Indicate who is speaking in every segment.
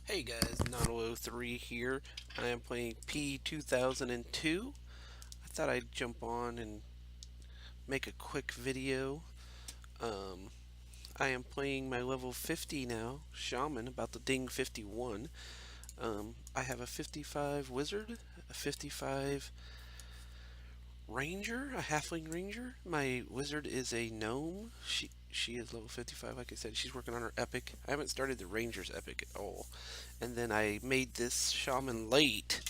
Speaker 1: Hey guys, Nautilus03 here. I am playing P2002. I thought I'd jump on and make a quick video. Um, I am playing my level 50 now, Shaman, about to ding 51. I have a 55 Wizard, a 55 Ranger, a Halfling Ranger. My Wizard is a Gnome. She is level 55, like I said. She's working on her Epic. I haven't started the Ranger's Epic at all. And then I made this Shaman late.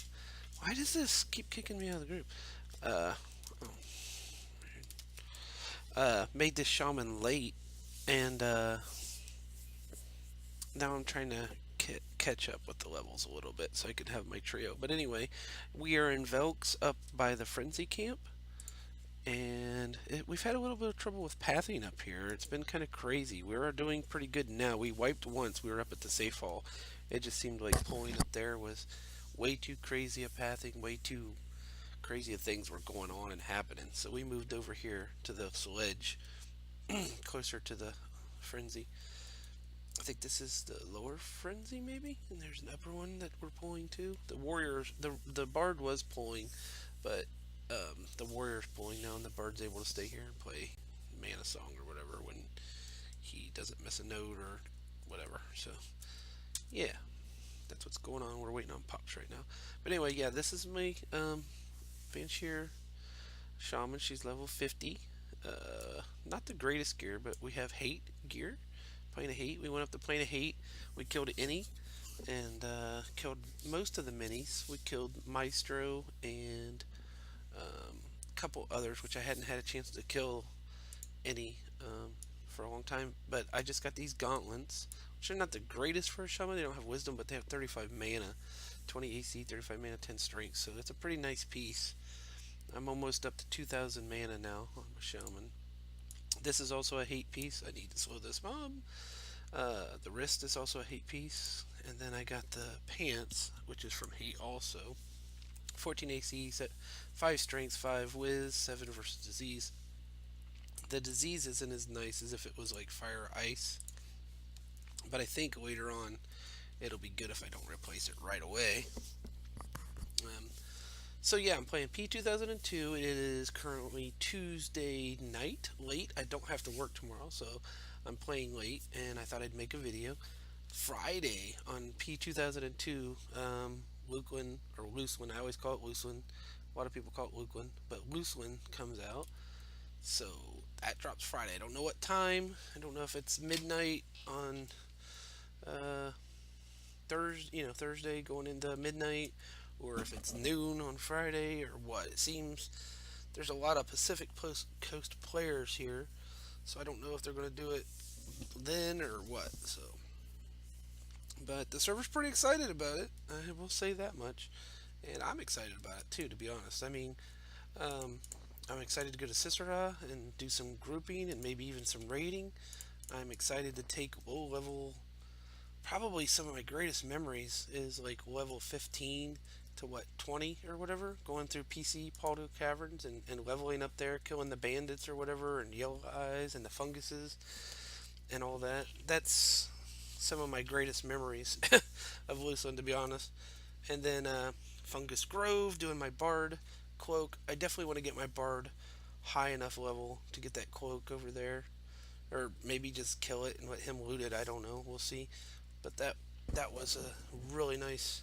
Speaker 1: Why does this keep kicking me out of the group? Uh, made this shaman late, and now I'm trying to catch up with the levels a little bit so I can have my trio. But anyway, we are in Velks up by the Frenzy Camp, and we've had a little bit of trouble with pathing up here. It's been kind of crazy. We are doing pretty good now. We wiped once. We were up at the safe hall. It just seemed like pulling up there was way too crazy a pathing, way too crazy things were going on and happening. So we moved over here to the sledge, closer to the frenzy. I think this is the lower frenzy, maybe, and there's an upper one that we're pulling too. The warriors, the bard was pulling, but the warrior's pulling now, and the bard's able to stay here and play mana song or whatever when he doesn't miss a note or whatever. So yeah, that's what's going on. We're waiting on pops right now. But anyway, yeah, this is my Banshir Shaman. She's level 50. Not the greatest gear, but we have hate gear. Plane of Hate. We went up the Plane of Hate. We killed any and killed most of the minis. We killed Maestro and a couple others, which I hadn't had a chance to kill any for a long time. But I just got these gauntlets, which are not the greatest for a shaman. They don't have wisdom, but they have 35 mana, 20 AC, 35 mana, 10 strength. So it's a pretty nice piece. I'm almost up to 2,000 mana now on my shaman. This is also a hate piece. I need to slow this mob. The wrist is also a hate piece. And then I got the pants, which is from hate also. 14 AC, 5 strength, 5 whiz, 7 versus disease. The disease isn't as nice as if it was like fire or ice. But I think later on it'll be good if I don't replace it right away. Um, So yeah, I'm playing P2002. It is currently Tuesday night, late. I don't have to work tomorrow, so I'm playing late, and I thought I'd make a video. Friday on P2002, Lukeland, or Looseland, I always call it Looseland. A lot of people call it Lukeland, but Looseland comes out. So that drops Friday. I don't know what time. I don't know if it's midnight on uh, Thursday going into midnight, or if it's noon on Friday, or what. It seems there's a lot of Pacific Coast players here, so I don't know if they're going to do it then or what. So, but the server's pretty excited about it. I will say that much, and I'm excited about it too. To be honest, I mean, um, I'm excited to go to Sisera and do some grouping and maybe even some raiding. I'm excited to take low level. Probably some of my greatest memories is like level 15 to what 20 or whatever, going through PC Paldo Caverns and leveling up there, killing the bandits or whatever, and yellow eyes and the funguses and all that. That's some of my greatest memories of Luceland, to be honest. And then Fungus Grove, doing my Bard cloak. I definitely want to get my Bard high enough level to get that cloak over there, or maybe just kill it and let him loot it. I don't know. We'll see. But that was a really nice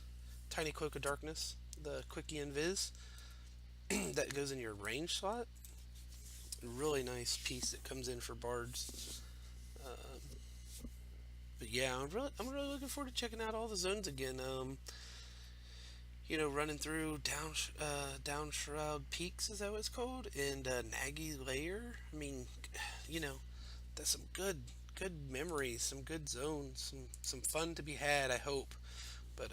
Speaker 1: tiny cloak of darkness. The quickie invis that goes in your range slot. Really nice piece that comes in for bards. But yeah, I'm really looking forward to checking out all the zones again. Running through down Shroud Peaks, is that what it's called, and Nagy's Lair. I mean, that's some good memories, some good zones, some fun to be had. I hope, but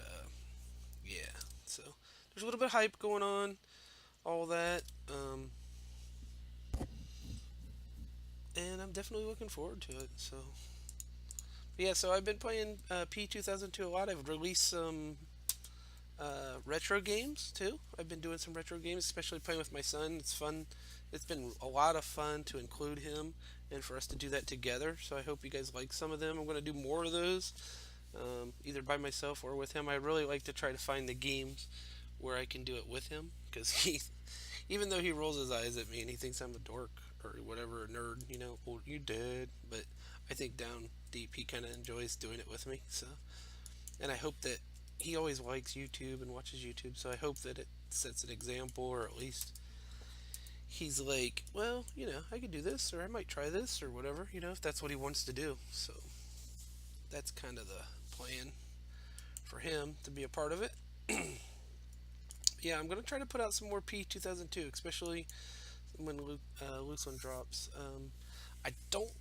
Speaker 1: yeah. So there's a little bit of hype going on, all that, and I'm definitely looking forward to it. So yeah, so I've been playing P2002 a lot. I've released some retro games too. I've been doing some retro games, especially playing with my son. It's fun. It's been a lot of fun to include him and for us to do that together. So I hope you guys like some of them. I'm going to do more of those. either by myself or with him. I really like to try to find the games where I can do it with him because he, even though he rolls his eyes at me and he thinks I'm a dork or whatever, a nerd, well, you did. But I think down deep he kind of enjoys doing it with me. So, and I hope that he always likes YouTube and watches YouTube. So I hope that it sets an example, or at least he's like, well, I could do this, or I might try this, or whatever, if that's what he wants to do. So that's kind of the plan for him to be a part of it. Yeah, I'm gonna try to put out some more P 2002, especially when Luke's one drops. I don't.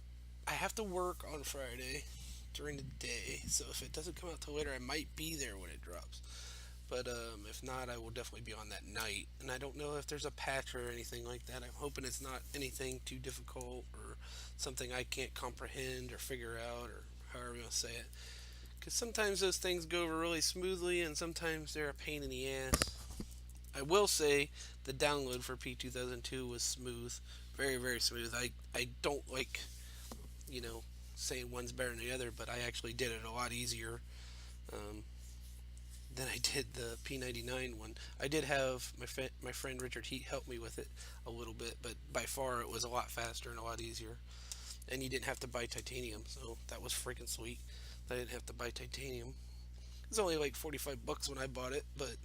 Speaker 1: I have to work on Friday during the day, so if it doesn't come out till later, I might be there when it drops. But if not, I will definitely be on that night. And I don't know if there's a patch or anything like that. I'm hoping it's not anything too difficult or something I can't comprehend or figure out or however you want to say it. Because sometimes those things go over really smoothly and sometimes they're a pain in the ass. I will say the download for P2002 was smooth. Very, very smooth. I don't like, you know, saying one's better than the other, but I actually did it a lot easier um, than I did the P99 one. I did have my friend Richard Heat help me with it a little bit, but by far it was a lot faster and a lot easier. And you didn't have to buy titanium, so that was freaking sweet. I didn't have to buy titanium. It was only like 45 bucks when I bought it, but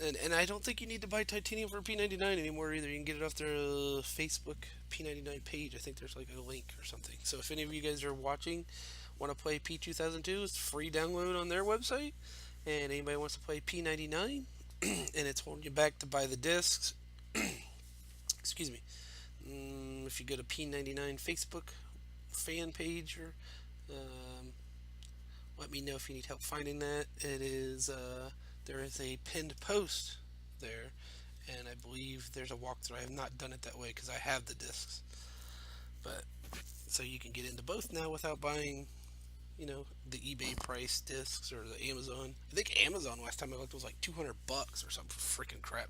Speaker 1: and I don't think you need to buy titanium for P99 anymore either. You can get it off their Facebook P99 page. I think there's like a link or something. So if any of you guys are watching, want to play P2002, it's free download on their website. And anybody wants to play P99, and it's holding you back to buy the discs. Excuse me. If you go to P99 Facebook fan page, or um, let me know if you need help finding that. There is a pinned post there, and I believe there's a walkthrough. I have not done it that way because I have the discs, but so you can get into both now without buying, the eBay price discs or the Amazon. I think Amazon last time I looked was like 200 bucks or some freaking crap.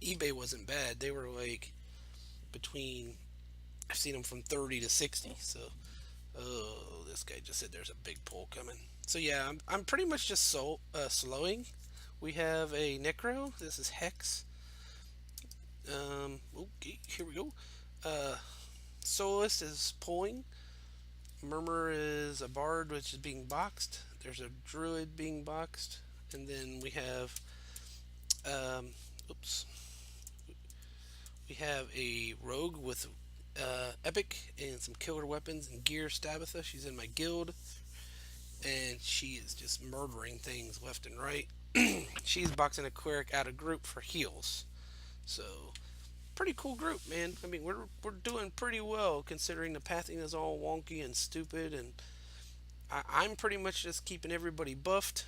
Speaker 1: eBay wasn't bad. They were like between, I've seen them from 30 to 60. So, oh, this guy just said there's a big pull coming. So yeah, I'm pretty much just slowing. We have a Necro. This is Hex. Okay, here we go. Uh, Soloist is pulling. Murmur is a bard, which is being boxed. There's a druid being boxed, and then we have, um, oops, we have a rogue with epic and some killer weapons and gear. Stabitha, she's in my guild, and she is just murdering things left and right. She's boxing a cleric out of group for heals. So pretty cool group, man. I mean, we're doing pretty well considering the pathing is all wonky and stupid, and I'm pretty much just keeping everybody buffed,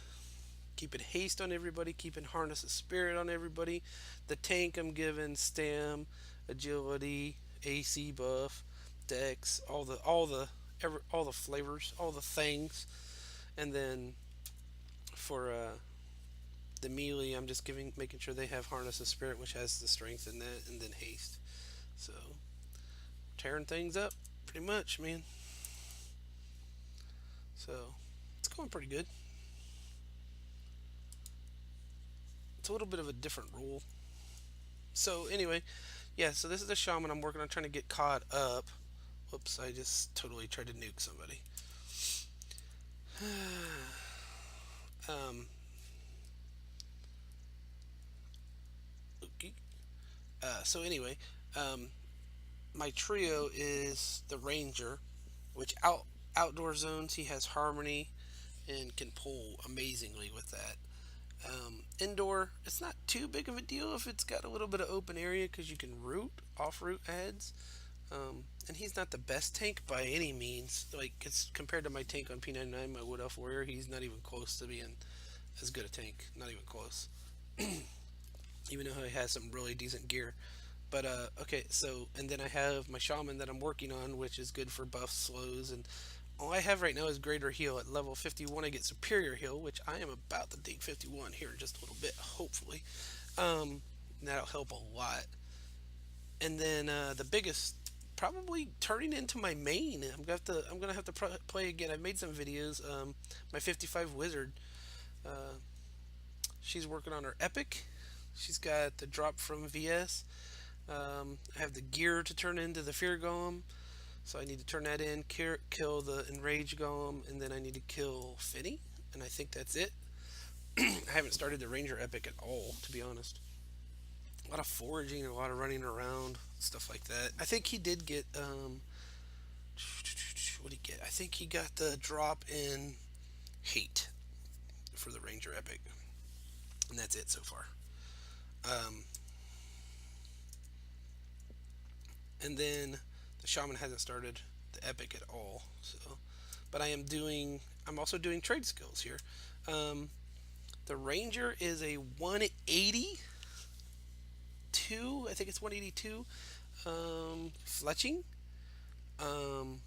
Speaker 1: keeping haste on everybody, keeping harness of spirit on everybody. The tank I'm giving stam, agility, AC buff, dex, all the flavors, all the things, and then for the melee, I'm just making sure they have harness of spirit, which has the strength in that, and then haste. So tearing things up, pretty much, man. So it's going pretty good. It's a little bit of a different rule. So anyway, yeah. So this is the shaman I'm working on trying to get caught up. Whoops! I just totally tried to nuke somebody. um. Okay. So anyway, um, my trio is the ranger, which outdoor zones he has harmony and can pull amazingly with that. Indoor, it's not too big of a deal if it's got a little bit of open area because you can root off root ads. And he's not the best tank by any means. Like it's compared to my tank on P99, my Wood Elf Warrior, he's not even close to being as good a tank. Not even close. Even though he has some really decent gear. But okay, so and then I have my shaman that I'm working on, which is good for buffs, slows, and all I have right now is greater heal. At level 51, I get superior heal, which I am about to dig 51 here in just a little bit, hopefully. That'll help a lot. And then the biggest probably turning into my main. I'm gonna have to play again. I've made some videos. My 55 wizard. Uh, she's working on her epic. She's got the drop from VS. I have the gear to turn into the fear golem, so I need to turn that in. Kill the enrage golem, and then I need to kill Finny. And I think that's it. I haven't started the ranger epic at all, to be honest. A lot of foraging, a lot of running around, stuff like that. I think he did get what did he get? I think he got the drop in hate for the ranger epic, and that's it so far. Um, and then the shaman hasn't started the epic at all. So, but I am doing. I'm also doing trade skills here. Um, the ranger is a 182. I think it's 182. Fletching. Um,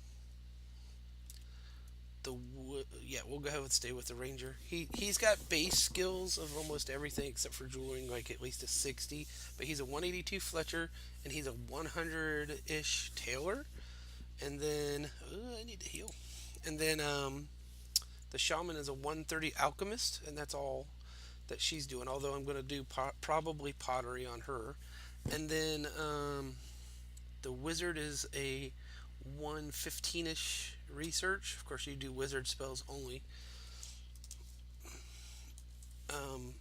Speaker 1: yeah, we'll go ahead and stay with the ranger. He's got base skills of almost everything except for dueling, like at least a 60. But he's a 182 Fletcher and he's a 100 ish Taylor. And then I need to heal. And then the shaman is a 130 alchemist, and that's all that she's doing. Although I'm going to do probably pottery on her. And then the wizard is a 115-ish research. Of course, you do wizard spells only. Um,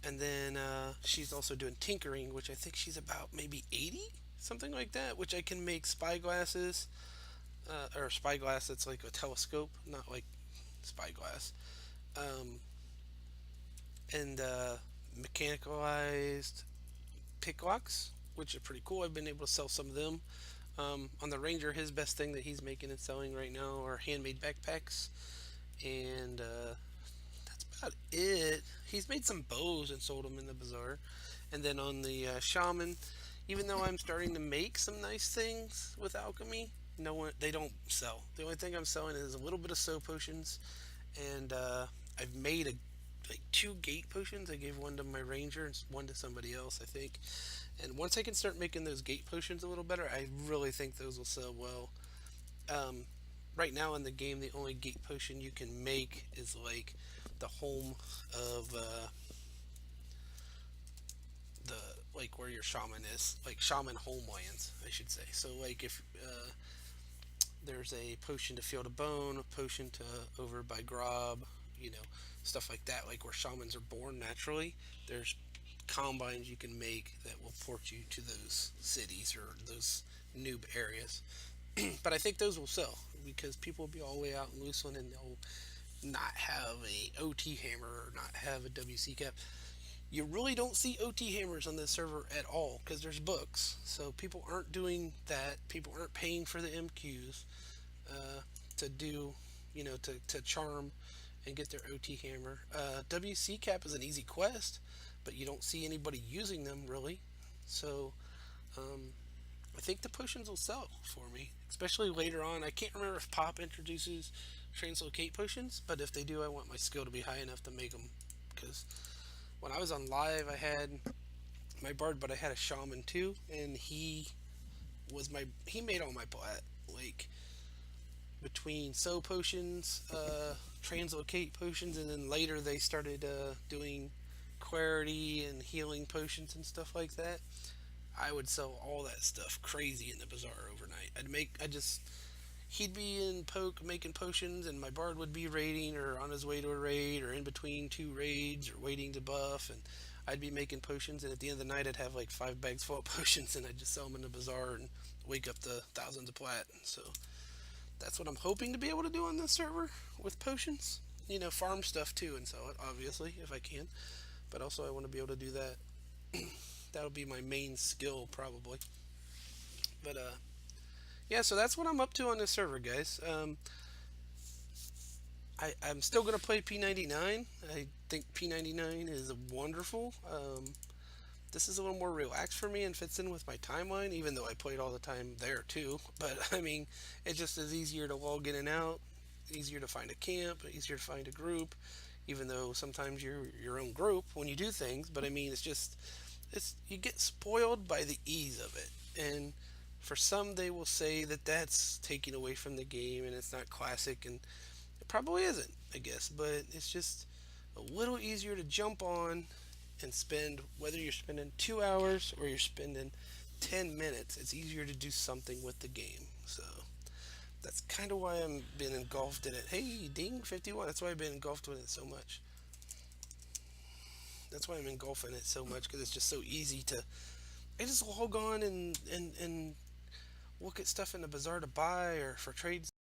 Speaker 1: and then she's also doing tinkering, which I think she's about maybe 80, something like that. Which I can make spyglasses, or spyglass that's like a telescope, not like spyglass. Um, and mechanicalized picklocks, which are pretty cool. I've been able to sell some of them. On the Ranger, his best thing that he's making and selling right now are handmade backpacks, and that's about it. He's made some bows and sold them in the bazaar. And then on the shaman, even though I'm starting to make some nice things with alchemy, no one they don't sell. The only thing I'm selling is a little bit of soul potions, and I've made like two gate potions. I gave one to my ranger and one to somebody else, I think. And once I can start making those gate potions a little better, I really think those will sell well. Um, right now in the game, the only gate potion you can make is like the home of the like where your shaman is, like shaman homelands, I should say. So like if there's a potion to field a bone, a potion to over by Grob, you know, stuff like that, like where shamans are born naturally. There's combines you can make that will port you to those cities or those noob areas. But I think those will sell because people will be all the way out in Loosland and they'll not have a OT hammer or not have a WC cap. You really don't see OT hammers on this server at all because there's books. So people aren't doing that. People aren't paying for the MQs to do, to charm and get their OT hammer. WC cap is an easy quest, but you don't see anybody using them really. So um, I think the potions will sell for me, especially later on. I can't remember if Pop introduces translocate potions, but if they do, I want my skill to be high enough to make them. Because when I was on live, I had my bard, but I had a shaman too, and he made all my plat like between soul potions, translocate potions, and then later they started doing clarity and healing potions and stuff like that. I would sell all that stuff crazy in the bazaar overnight. He'd be in poke making potions, and my bard would be raiding or on his way to a raid or in between two raids or waiting to buff, and I'd be making potions. And at the end of the night, I'd have like 5 bags full of potions, and I'd just sell them in the bazaar and wake up the thousands of plat. So that's what I'm hoping to be able to do on this server with potions. Farm stuff too and sell it, obviously, if I can. But also, I want to be able to do that. That'll be my main skill, probably. But, yeah, so that's what I'm up to on this server, guys. I'm still going to play P99. I think P99 is wonderful. This is a little more relaxed for me and fits in with my timeline, even though I played all the time there too. But I mean, it just is easier to log in and out, easier to find a camp, easier to find a group, even though sometimes you're your own group when you do things. But I mean, it's you get spoiled by the ease of it. And For some, they will say that that's taking away from the game and it's not classic, and it probably isn't, I guess. But it's just a little easier to jump on and spend, whether you're spending 2 hours or you're spending 10 minutes, it's easier to do something with the game. So that's kind of why I'm been engulfed in it. Hey, ding, 51. That's why I've been engulfed in it so much. That's why I'm engulfing it so much because it's just so easy to. I just log on and look at stuff in the bazaar to buy or for trades